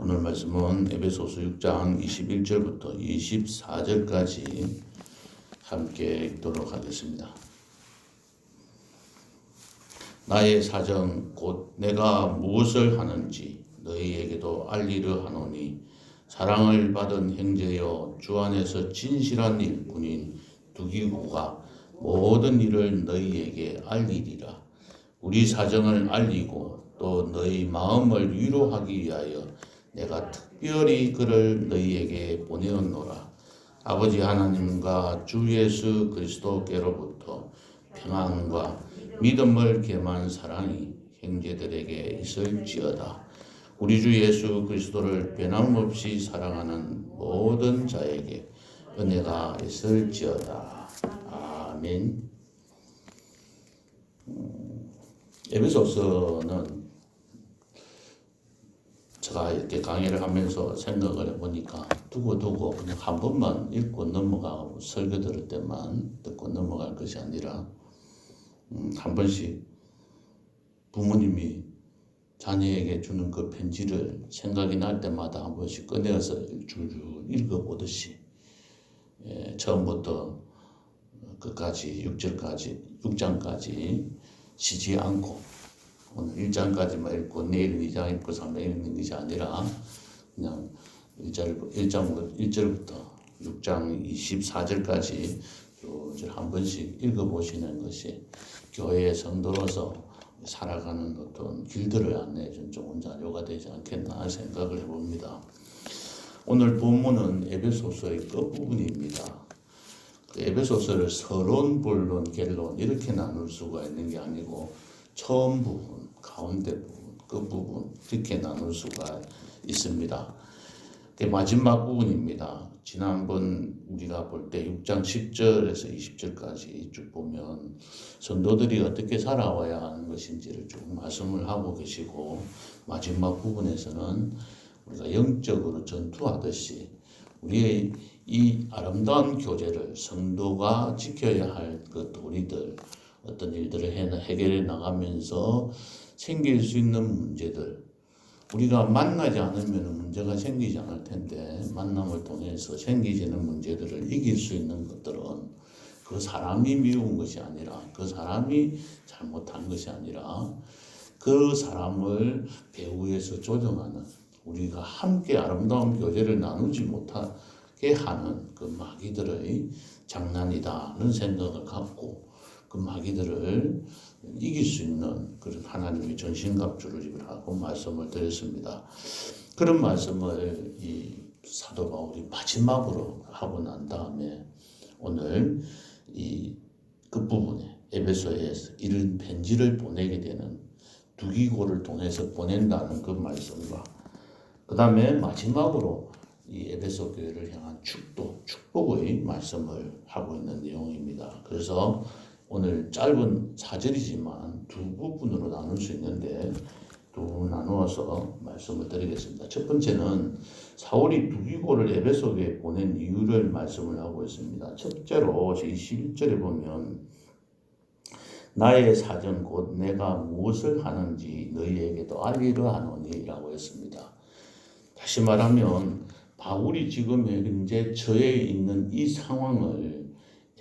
오늘 말씀은 에베소서 6장 21절부터 24절까지 함께 읽도록 하겠습니다. 나의 사정 곧 내가 무엇을 하는지 너희에게도 알리려 하노니 사랑을 받은 형제여 주 안에서 진실한 일꾼인 두기고가 모든 일을 너희에게 알리리라. 우리 사정을 알리고 또 너희 마음을 위로하기 위하여 내가 특별히 그를 너희에게 보내었노라. 아버지 하나님과 주 예수 그리스도께로부터 평안과 믿음을 겸한 사랑이 형제들에게 있을지어다. 우리 주 예수 그리스도를 변함없이 사랑하는 모든 자에게 은혜가 있을지어다. 아멘. 에베소서는 제가 이렇게 강의를 하면서 생각을 해보니까 두고두고 그냥 한 번만 읽고 넘어가고 설교 들을 때만 듣고 넘어갈 것이 아니라 한 번씩 부모님이 자녀에게 주는 그 편지를 생각이 날 때마다 한 번씩 꺼내어서 줄줄 읽어보듯이 처음부터 끝까지 6장까지 쉬지 않고 오늘 1장까지만 읽고 내일 2장 읽고 3장 읽는 것이 아니라 그냥 1절부터 6장 24절까지 한 번씩 읽어보시는 것이 교회의 성도로서 살아가는 어떤 길들을 안내해 준 좋은 자료가 되지 않겠나 생각을 해봅니다. 오늘 본문은 에베소서의 끝부분입니다. 에베소서를 서론, 본론, 결론 이렇게 나눌 수가 있는 게 아니고 처음 부분, 가운데 부분, 끝부분 이렇게 나눌 수가 있습니다. 마지막 부분입니다. 지난번 우리가 볼 때 6장 10절에서 20절까지 쭉 보면 성도들이 어떻게 살아와야 하는 것인지를 쭉 말씀을 하고 계시고 마지막 부분에서는 우리가 영적으로 전투하듯이 우리의 이 아름다운 교제를 성도가 지켜야 할 그 도리들 어떤 일들을 해결해 나가면서 생길 수 있는 문제들 우리가 만나지 않으면 문제가 생기지 않을 텐데 만남을 통해서 생기지는 문제들을 이길 수 있는 것들은 그 사람이 미운 것이 아니라 그 사람이 잘못한 것이 아니라 그 사람을 배후에서 조정하는 우리가 함께 아름다운 교제를 나누지 못하게 하는 그 마귀들의 장난이다는 생각을 갖고 그 마귀들을 이길 수 있는 그런 하나님의 전신갑주를 하고 말씀을 드렸습니다. 그런 말씀을 이 사도 바울이 마지막으로 하고 난 다음에 오늘 이 끝부분에 에베소에서 이런 편지를 보내게 되는 두기고를 통해서 보낸다는 그 말씀과 그 다음에 마지막으로 이 에베소 교회를 향한 축복의 말씀을 하고 있는 내용입니다. 그래서 오늘 짧은 4절이지만 두 부분으로 나눌 수 있는데 두 나누어서 말씀을 드리겠습니다. 첫 번째는 사울이 두기고를 에베소 교회에 보낸 이유를 말씀을 하고 있습니다. 첫째로 21절에 보면 나의 사정 곧 내가 무엇을 하는지 너희에게도 알리려 하노니 라고 했습니다. 다시 말하면 바울이 지금 현재 처해 있는 이 상황을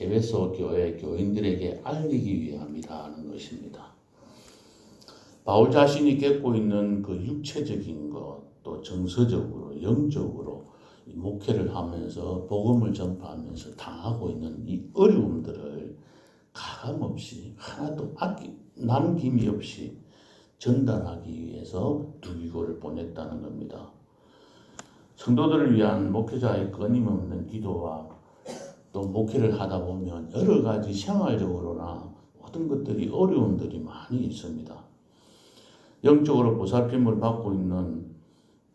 에베소 교회 교인들에게 알리기 위함이라는 것입니다. 바울 자신이 겪고 있는 그 육체적인 것, 또 정서적으로, 영적으로 목회를 하면서 복음을 전파하면서 당하고 있는 이 어려움들을 가감없이 하나도 남김이 없이 전달하기 위해서 두기고를 보냈다는 겁니다. 성도들을 위한 목회자의 끊임없는 기도와 또 목회를 하다 보면 여러 가지 생활적으로나 모든 것들이 어려움들이 많이 있습니다. 영적으로 보살핌을 받고 있는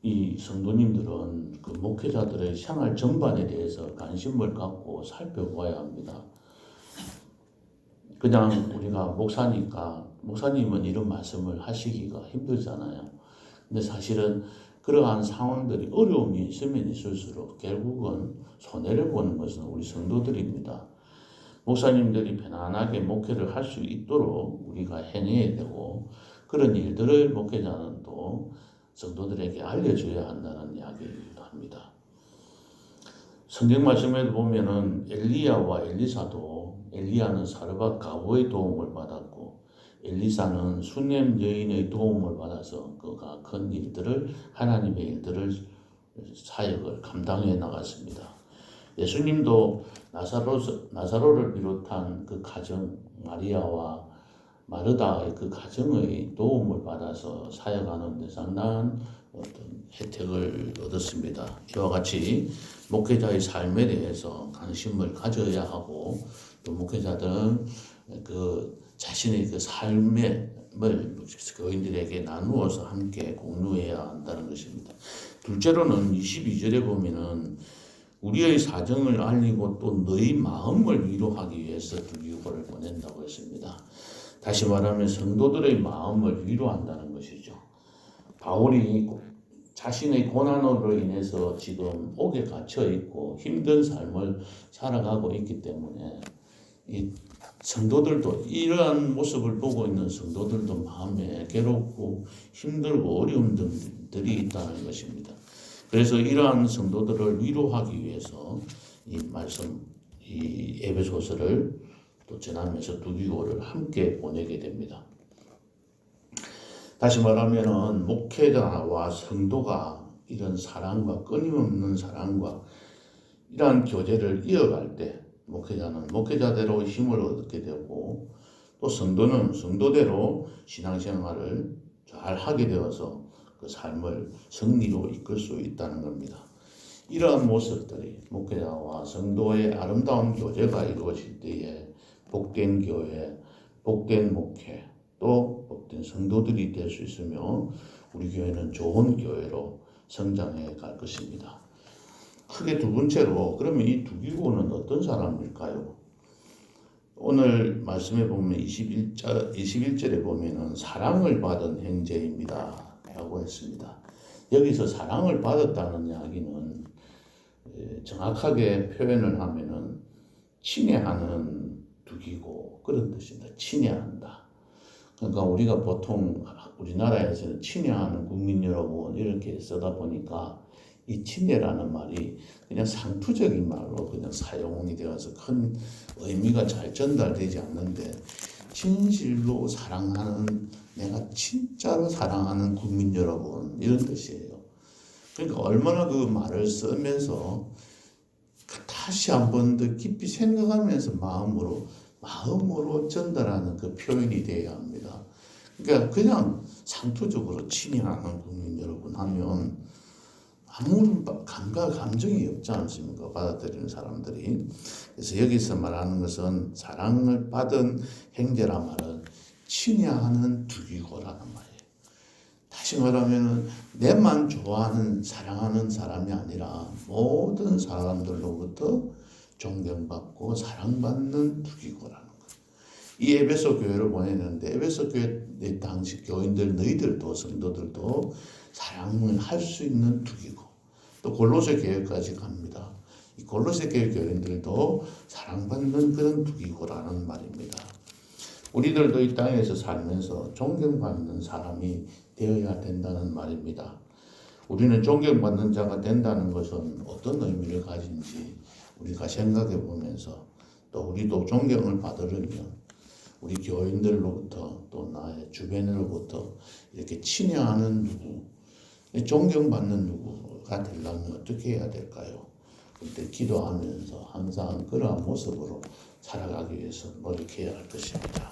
이 성도님들은 그 목회자들의 생활 전반에 대해서 관심을 갖고 살펴봐야 합니다. 그냥 우리가 목사니까 목사님은 이런 말씀을 하시기가 힘들잖아요. 근데 사실은 그러한 상황들이 어려움이 있으면 있을수록 결국은 손해를 보는 것은 우리 성도들입니다. 목사님들이 편안하게 목회를 할 수 있도록 우리가 해내야 되고 그런 일들을 목회자는 또 성도들에게 알려줘야 한다는 이야기이기도 합니다. 성경 말씀에 보면은 엘리야와 엘리사도 엘리야는 사르밧 가보의 도움을 받았고 엘리사는 수넴 여인의 도움을 받아서 그가 큰 일들을 하나님의 일들을 사역을 감당해 나갔습니다. 예수님도 나사로를 비롯한 그 가정 마리아와 마르다의 그 가정의 도움을 받아서 사역하는 데 상당한 어떤 혜택을 얻었습니다. 이와 같이 목회자의 삶에 대해서 관심을 가져야 하고 또 목회자들은 그 자신의 그 삶을 교인들에게 나누어서 함께 공유해야 한다는 것입니다. 둘째로는 22절에 보면은 우리의 사정을 알리고 또 너희 마음을 위로하기 위해서 두기고를 보낸다고 했습니다. 다시 말하면 성도들의 마음을 위로한다는 것이죠. 바울이 자신의 고난으로 인해서 지금 옥에 갇혀 있고 힘든 삶을 살아가고 있기 때문에 이 성도들도 이러한 모습을 보고 있는 성도들도 마음에 괴롭고 힘들고 어려움들이 있다는 것입니다. 그래서 이러한 성도들을 위로하기 위해서 이 말씀, 이 에베소서를 또 전하면서 두기고를 함께 보내게 됩니다. 다시 말하면은 목회자와 성도가 이런 사랑과 끊임없는 사랑과 이러한 교제를 이어갈 때 목회자는 목회자대로 힘을 얻게 되고 또 성도는 성도대로 신앙생활을 잘 하게 되어서 그 삶을 승리로 이끌 수 있다는 겁니다. 이러한 모습들이 목회자와 성도의 아름다운 교제가 이루어질 때에 복된 교회, 복된 목회, 또 복된 성도들이 될 수 있으며 우리 교회는 좋은 교회로 성장해 갈 것입니다. 크게 두 번째로 그러면 이 두기고는 어떤 사람일까요? 오늘 말씀에 보면 21절에 보면은 사랑을 받은 형제입니다 라고 했습니다. 여기서 사랑을 받았다는 이야기는 정확하게 표현을 하면은 친애하는 두기고 그런 뜻입니다. 친애한다. 그러니까 우리가 보통 우리나라에서는 친애하는 국민 여러분 이렇게 쓰다 보니까 이 친애라는 말이 그냥 상투적인 말로 그냥 사용이 되어서 큰 의미가 잘 전달되지 않는데 진실로 사랑하는 내가 진짜로 사랑하는 국민 여러분 이런 뜻이에요. 그러니까 얼마나 그 말을 쓰면서 다시 한 번 더 깊이 생각하면서 마음으로 전달하는 그 표현이 되어야 합니다. 그러니까 그냥 상투적으로 친애하는 국민 여러분 하면 아무런 감정이 없지 않습니까? 받아들이는 사람들이. 그래서 여기서 말하는 것은 사랑을 받은 형제라 말은 친애하는 두기고라는 말이에요. 다시 말하면 내만 좋아하는 사랑하는 사람이 아니라 모든 사람들로부터 존경받고 사랑받는 두기고라는 거예요. 이 에베소 교회를 보냈는데 에베소 교회 당시 교인들 너희들도 성도들도 사랑을 할 수 있는 두기고 또 골로새 교회까지 갑니다. 이 골로새 교회 교인들도 사랑받는 그런 두기고라는 말입니다. 우리들도 이 땅에서 살면서 존경받는 사람이 되어야 된다는 말입니다. 우리는 존경받는 자가 된다는 것은 어떤 의미를 가진지 우리가 생각해 보면서 또 우리도 존경을 받으려면 우리 교인들로부터 또 나의 주변으로부터 이렇게 친애하는 누구, 존경받는 누구가 되려면 어떻게 해야 될까요? 그때 기도하면서 항상 그러한 모습으로 살아가기 위해서 노력해야 할 것입니다.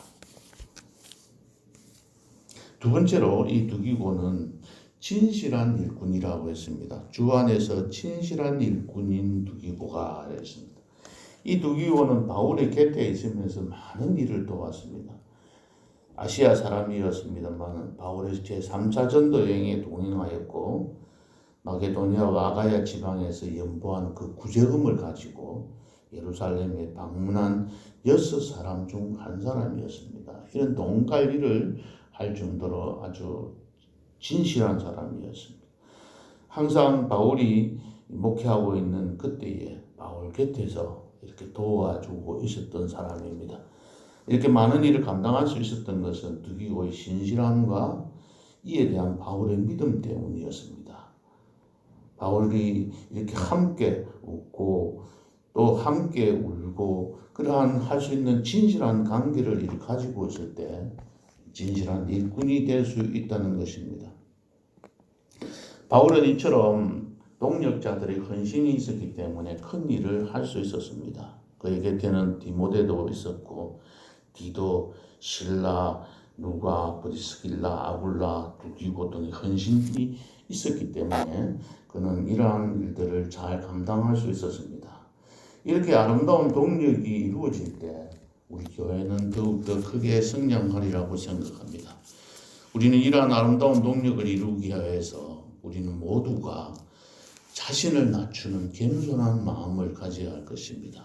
두 번째로 이 두기고는 진실한 일꾼이라고 했습니다. 주 안에서 진실한 일꾼인 두기고가 했습니다. 이 두기고는 바울의 곁에 있으면서 많은 일을 도왔습니다. 아시아 사람이었습니다만 바울의 제3차 전도 여행에 동행하였고 마게도니아와 아가야 지방에서 연보한 그 구제금을 가지고 예루살렘에 방문한 6사람 중 한 사람이었습니다. 이런 돈갈이를 할 정도로 아주 진실한 사람이었습니다. 항상 바울이 목회하고 있는 그때에 바울 곁에서 이렇게 도와주고 있었던 사람입니다. 이렇게 많은 일을 감당할 수 있었던 것은 두기고의 신실함과 이에 대한 바울의 믿음 때문이었습니다. 바울이 이렇게 함께 웃고 또 함께 울고 그러한 할 수 있는 진실한 관계를 가지고 있을 때 진실한 일꾼이 될 수 있다는 것입니다. 바울은 이처럼 동력자들의 헌신이 있었기 때문에 큰 일을 할 수 있었습니다. 그의 곁에는 디모데도 있었고 디도, 실라, 누가, 브리스길라, 아굴라, 두기고 등의 헌신이 있었기 때문에 그는 이러한 일들을 잘 감당할 수 있었습니다. 이렇게 아름다운 동력이 이루어질 때 우리 교회는 더욱더 크게 성장하리라고 생각합니다. 우리는 이러한 아름다운 동력을 이루기 위해서 우리는 모두가 자신을 낮추는 겸손한 마음을 가져야 할 것입니다.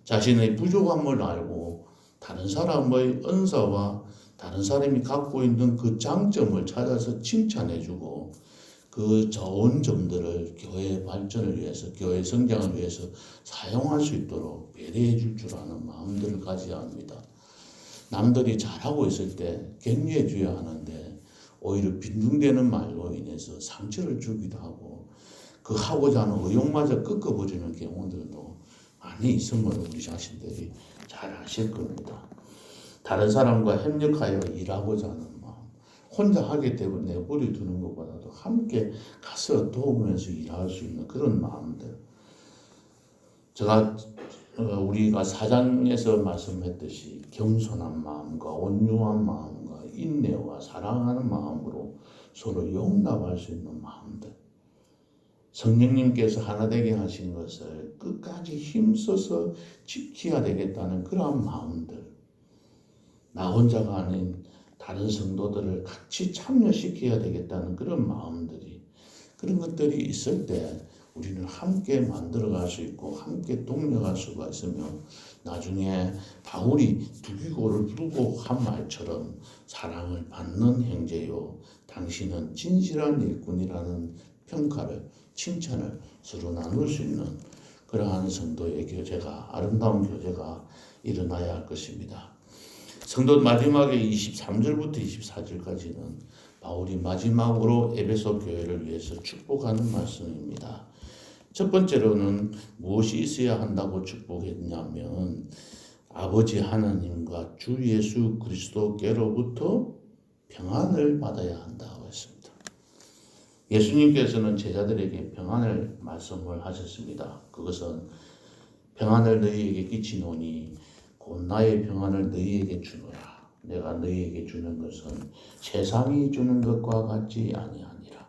자신의 부족함을 알고 다른 사람의 은사와 다른 사람이 갖고 있는 그 장점을 찾아서 칭찬해주고 그 좋은 점들을 교회의 발전을 위해서, 교회의 성장을 위해서 사용할 수 있도록 배려해 줄 아는 마음들을 가져야 합니다. 남들이 잘하고 있을 때 격려해 줘야 하는데 오히려 빈둥대는 말로 인해서 상처를 주기도 하고 그 하고자 하는 의욕마저 꺾어버리는 경우들도 많이 있음을 우리 자신들이 잘 아실 겁니다. 다른 사람과 협력하여 일하고자 하는 마음, 혼자 하기 때문에 내버려 두는 것보다도 함께 가서 도우면서 일할 수 있는 그런 마음들. 우리가 4장에서 말씀했듯이 겸손한 마음과 온유한 마음과 인내와 사랑하는 마음으로 서로 용납할 수 있는 마음들. 성령님께서 하나 되게 하신 것을 끝까지 힘써서 지켜야 되겠다는 그러한 마음들. 나 혼자가 아닌 다른 성도들을 같이 참여시켜야 되겠다는 그런 마음들이, 그런 것들이 있을 때 우리는 함께 만들어갈 수 있고 함께 동력할 수가 있으며 나중에 바울이 두기고를 부르고 한 말처럼 사랑을 받는 형제요 당신은 진실한 일꾼이라는 평가를, 칭찬을 서로 나눌 수 있는 그러한 성도의 교제가, 아름다운 교제가 일어나야 할 것입니다. 성도 마지막에 23절부터 24절까지는 바울이 마지막으로 에베소 교회를 위해서 축복하는 말씀입니다. 첫 번째로는 무엇이 있어야 한다고 축복했냐면 아버지 하나님과 주 예수 그리스도께로부터 평안을 받아야 한다고 했습니다. 예수님께서는 제자들에게 평안을 말씀을 하셨습니다. 그것은 평안을 너희에게 끼치노니 곧 나의 평안을 너희에게 주노라. 내가 너희에게 주는 것은 세상이 주는 것과 같지 아니하니라.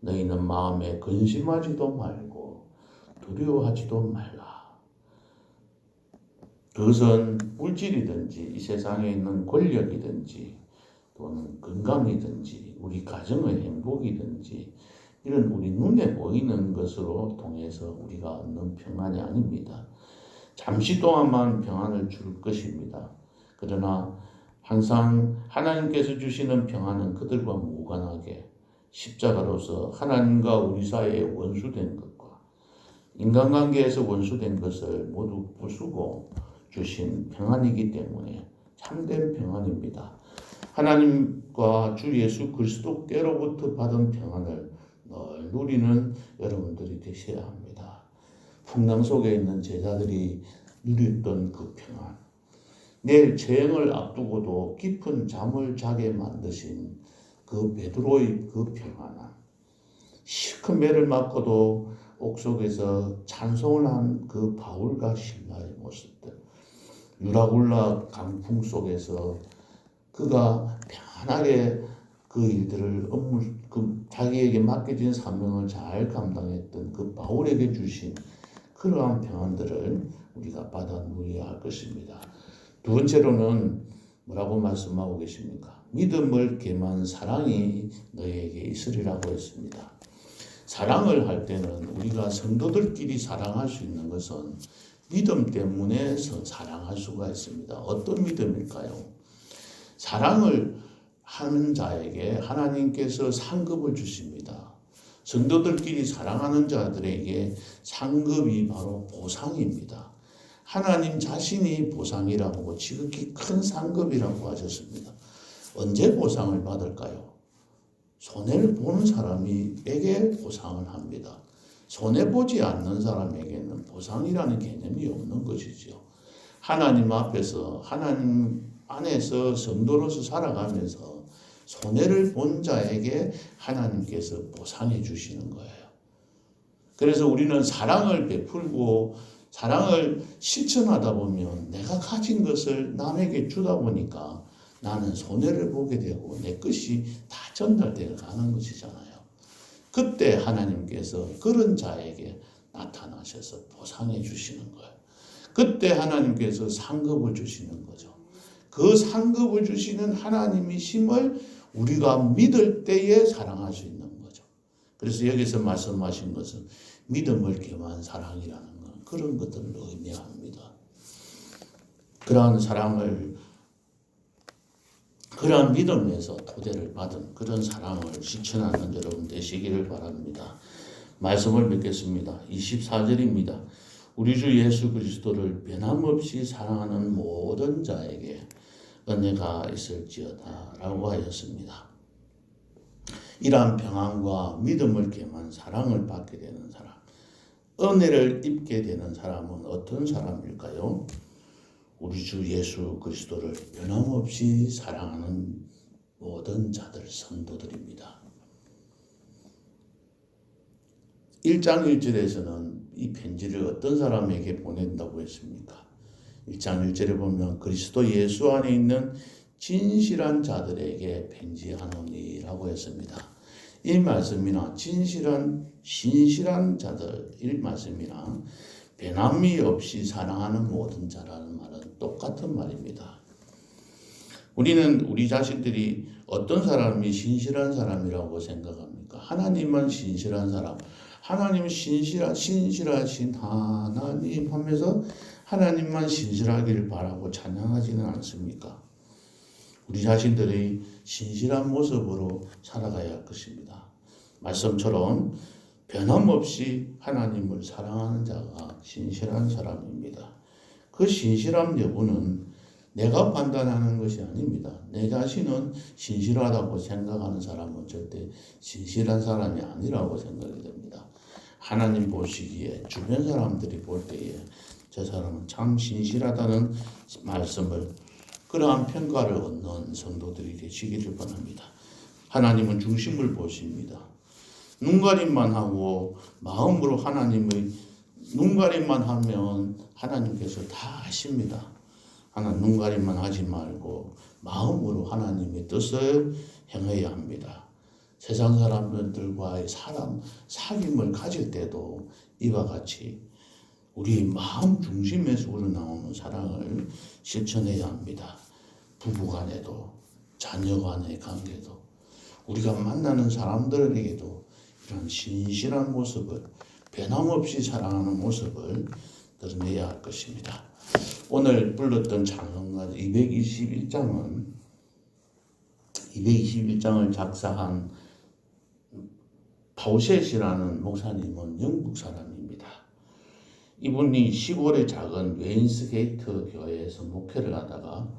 너희는 마음에 근심하지도 말고 두려워하지도 말라. 그것은 물질이든지 이 세상에 있는 권력이든지 또는 건강이든지 우리 가정의 행복이든지 이런 우리 눈에 보이는 것으로 통해서 우리가 얻는 평안이 아닙니다. 잠시 동안만 평안을 줄 것입니다. 그러나 항상 하나님께서 주시는 평안은 그들과 무관하게 십자가로서 하나님과 우리 사이에 원수된 것과 인간관계에서 원수된 것을 모두 부수고 주신 평안이기 때문에 참된 평안입니다. 하나님과 주 예수 그리스도께로부터 받은 평안을 늘 누리는 여러분들이 되셔야 합니다. 풍랑 속에 있는 제자들이 누렸던 그 평안, 내일 재앙을 앞두고도 깊은 잠을 자게 만드신 그 베드로의 그 평안함, 시큰 배를 맞고도 옥속에서 찬송을 한 그 바울과 신라의 모습들, 유라굴라 강풍 속에서 그가 편하게 그 일들을 자기에게 맡겨진 사명을 잘 감당했던 그 바울에게 주신 그러한 평안들을 우리가 받아 누려야 할 것입니다. 두 번째로는 뭐라고 말씀하고 계십니까? 믿음을 겸한 사랑이 너희에게 있으리라고 했습니다. 사랑을 할 때는 우리가 성도들끼리 사랑할 수 있는 것은 믿음 때문에 사랑할 수가 있습니다. 어떤 믿음일까요? 사랑을 하는 자에게 하나님께서 상급을 주십니다. 성도들끼리 사랑하는 자들에게 상급이 바로 보상입니다. 하나님 자신이 보상이라고 지극히 큰 상급이라고 하셨습니다. 언제 보상을 받을까요? 손해를 보는 사람에게 보상을 합니다. 손해보지 않는 사람에게는 보상이라는 개념이 없는 것이죠. 하나님 앞에서 하나님 안에서 성도로서 살아가면서 손해를 본 자에게 하나님께서 보상해 주시는 거예요. 그래서 우리는 사랑을 베풀고 사랑을 실천하다 보면 내가 가진 것을 남에게 주다 보니까 나는 손해를 보게 되고 내 것이 다 전달되어 가는 것이잖아요. 그때 하나님께서 그런 자에게 나타나셔서 보상해 주시는 거예요. 그때 하나님께서 상급을 주시는 거죠. 그 상급을 주시는 하나님이심을 우리가 믿을 때에 사랑할 수 있는 거죠. 그래서 여기서 말씀하신 것은 믿음을 겸한 사랑이라는 건 그런 것들을 의미합니다. 그러한 사랑을, 그러한 믿음에서 토대를 받은 그런 사랑을 실천하는 여러분 되시기를 바랍니다. 말씀을 뵙겠습니다. 24절입니다. 우리 주 예수 그리스도를 변함없이 사랑하는 모든 자에게 은혜가 있을지어다 라고 하였습니다. 이러한 평안과 믿음을 겸한 사랑을 받게 되는 사람, 은혜를 입게 되는 사람은 어떤 사람일까요? 우리 주 예수 그리스도를 변함없이 사랑하는 모든 자들, 성도들입니다. 1장 1절에서는 이 편지를 어떤 사람에게 보낸다고 했습니까? 1장 1절에 보면 그리스도 예수 안에 있는 진실한 자들에게 편지하노니라고 했습니다. 이 말씀이나 진실한 신실한 자들 이 말씀이나 변함이 없이 사랑하는 모든 자라는 말은 똑같은 말입니다. 우리는 우리 자신들이 어떤 사람이 신실한 사람이라고 생각합니까? 하나님만 신실한 사람, 하나님 신실하신 하나님 하면서 하나님만 신실하기를 바라고 찬양하지는 않습니까? 우리 자신들이 신실한 모습으로 살아가야 할 것입니다. 말씀처럼 변함없이 하나님을 사랑하는 자가 신실한 사람입니다. 그 신실함 여부는 내가 판단하는 것이 아닙니다. 내 자신은 신실하다고 생각하는 사람은 절대 신실한 사람이 아니라고 생각이 됩니다. 하나님 보시기에 주변 사람들이 볼 때에 저 사람은 참 신실하다는 말씀을 그러한 평가를 얻는 성도들이 되시기를 바랍니다. 하나님은 중심을 보십니다. 눈가림만 하고 마음으로 하나님의 눈가림만 하면 하나님께서 다 아십니다. 눈가림만 하지 말고 마음으로 하나님의 뜻을 행해야 합니다. 세상 사람들과의 사귐을 가질 때도 이와 같이 우리 마음 중심에서 우러나오는 사랑을 실천해야 합니다. 부부간에도 자녀간의 관계도 우리가 만나는 사람들에게도 이런 신실한 모습을 변함없이 사랑하는 모습을 드러내야 할 것입니다. 오늘 불렀던 찬송가 221장을 작사한 파우셋이라는 목사님은 영국 사람입니다. 이분이 시골의 작은 웨인스게이트 교회에서 목회를 하다가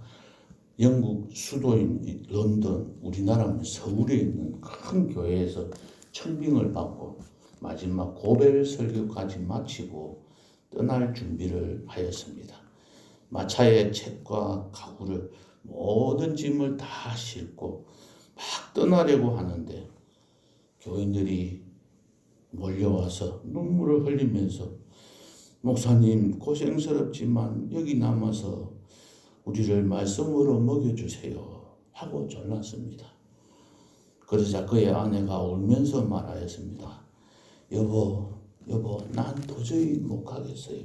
영국 수도인 런던, 우리나라 서울에 있는 큰 교회에서 청빙을 받고 마지막 고별 설교까지 마치고 떠날 준비를 하였습니다. 마차에 책과 가구를 모든 짐을 다 싣고 막 떠나려고 하는데 교인들이 몰려와서 눈물을 흘리면서 목사님 고생스럽지만 여기 남아서 우리를 말씀으로 먹여주세요 하고 졸랐습니다. 그러자 그의 아내가 울면서 말하였습니다. 여보 난 도저히 못 가겠어요.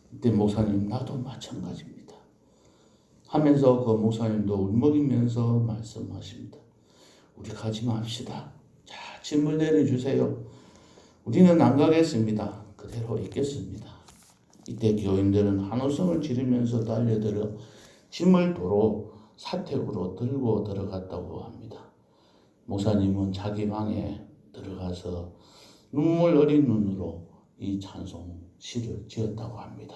그때 목사님 나도 마찬가지입니다 하면서 그 목사님도 울먹이면서 말씀하십니다. 우리 가지 맙시다. 자, 짐을 내려주세요. 우리는 안 가겠습니다. 그대로 있겠습니다. 이때 교인들은 한호성을 지르면서 달려들어 짐을 도로 사택으로 들고 들어갔다고 합니다. 목사님은 자기 방에 들어가서 눈물 어린 눈으로 이 찬송 시를 지었다고 합니다.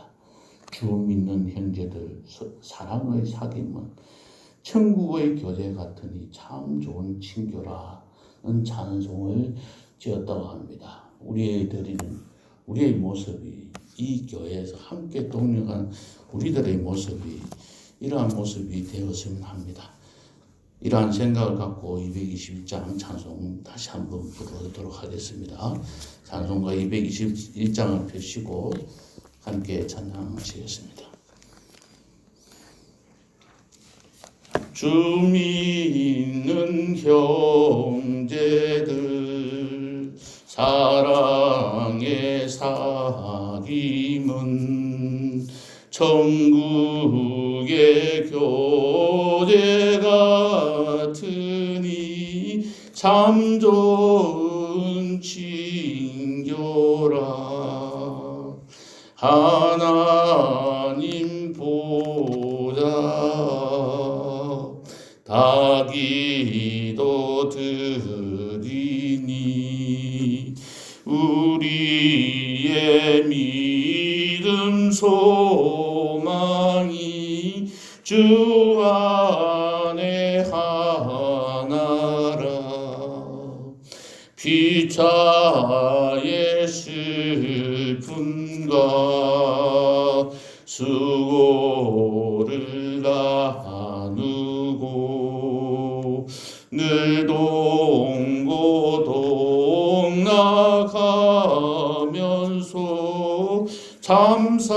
주 믿는 형제들 사랑의 사귐은 천국의 교제 같으니 참 좋은 친교라 찬송을 지었다고 합니다. 우리의 모습이 이 교회에서 함께 동력한 우리들의 모습이 이러한 모습이 되었으면 합니다. 이러한 생각을 갖고 221장 찬송 다시 한번 부르도록 하겠습니다. 찬송가 221장을 펴시고 함께 찬양하시겠습니다. 주 믿는 형제들 사랑의 사귐은 천국의 교제 같으니 참 좋은 친교라. 하나님 보좌 다 기도 드리니 우리의 믿음 소망이 주 안에 하나라. 피차의 슬픔과 수고를 나누고 늘 동고동 나가면서 참사랑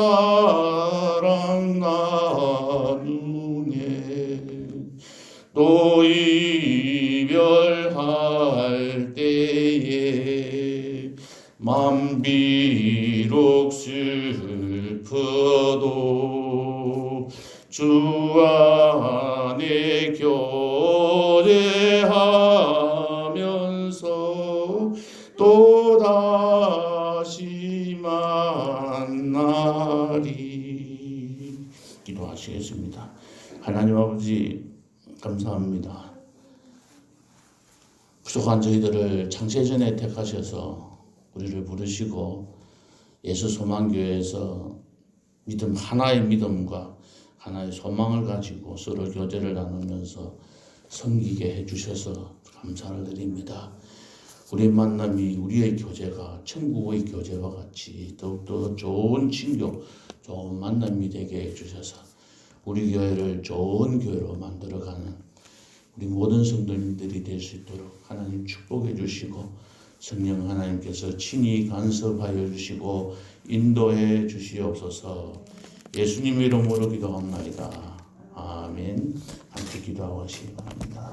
나누네. 또 이별할 때에 맘 비록 슬퍼도 주 안에 교제하면서 또다시 만나리. 기도하시겠습니다. 하나님 아버지 감사합니다. 부족한 저희들을 창세전에 택하셔서 우리를 부르시고 예수 소망교회에서 하나의 믿음과 하나의 소망을 가지고 서로 교제를 나누면서 섬기게 해주셔서 감사를 드립니다. 우리 만남이 우리의 교제가 천국의 교제와 같이 더욱더 좋은 친교, 좋은 만남이 되게 해주셔서 우리 교회를 좋은 교회로 만들어가는 우리 모든 성도님들이 될 수 있도록 하나님 축복해 주시고 성령 하나님께서 친히 간섭하여 주시고 인도해 주시옵소서. 예수님 이름으로 기도합나이다. 아멘. 함께 기도하시기 바랍니다.